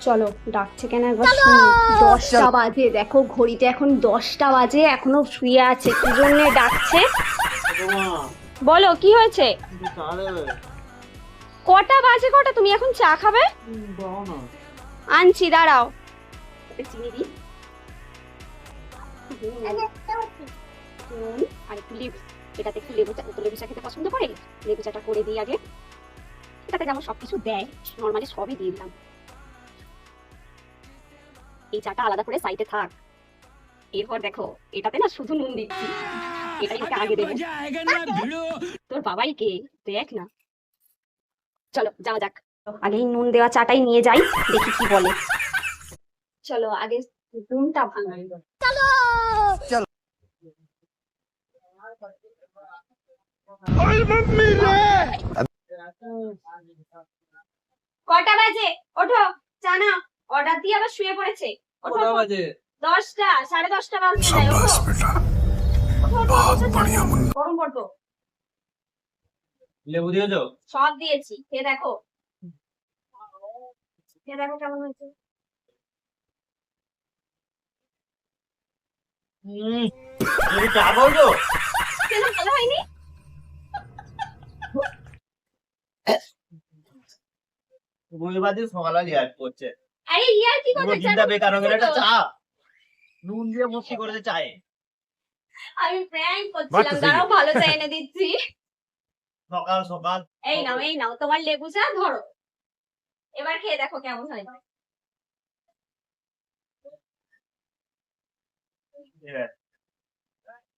চলো ডাকছে কেন একবার শুনি। 10টা বাজে, দেখো ঘড়িতে এখন 10টা বাজে, এখনো শুয়ে আছে, কি জন্য ডাকছে? বলো কি হয়েছে? কটা বাজে কটা, তুমি এখন চা খাবে? আনছি, দাঁড়াও। ওকে চিনি দিই। নুন আর একটু লেবু, এটাতে একটু লেবু চা, তো লেবু চা খেতে পছন্দ করে, লেবু চাটা করে দিই আগে। এটাতে যেমন সবকিছু দেয়, নর্মালি সবই দিয়ে দিলাম। এই চাটা আলাদা করে সাইডে থাক। এরপর দেখো, এটাতে না শুধু নুন দিচ্ছি, এটাই ওকে আগে দেবো। তোর বাবাই কে, দেখ না। চলো যাওয়া যাক, আগেই নুন দেওয়া চাটাই নিয়ে যাই, দেখি কি বলে। চলো আগে নুনটা ভাঙাই। চলো চলো। কটা বাজে? ওঠো, চা না, অর্ডার দিয়ে আবার শুয়ে পড়েছে। ওঠো। কটা বাজে? 10টা, 10:30 বাজতে যায়। ওঠো ওঠো, ওঠো, চা খাও, গরম পড়তো। লেবু দিয়েছো? সব দিয়েছি, খেয়ে দেখো, খেয়ে দেখো কেমন হয়েছে। তুমি চা বলছো? কেন ভালো হয়নি? তুমি বাদে সকালে লিয়ার করছে, আরে ইয়ার কি পুরো করতে দিনটা বেকার হয়ে গেল। একটা চাও? চা নুন দিয়ে ভর্তি করেছে চায়ে। আমি প্র্যাঙ্ক বাট করছিলাম, তো সহি দাঁড়াও है। ভালো চা এনে দিচ্ছি। সকাল সকাল। এই নাও, এই নাও তোমার লেবু চা, ধরো। এবার খেয়ে দেখো কেমন হয়। ঠিক আছে।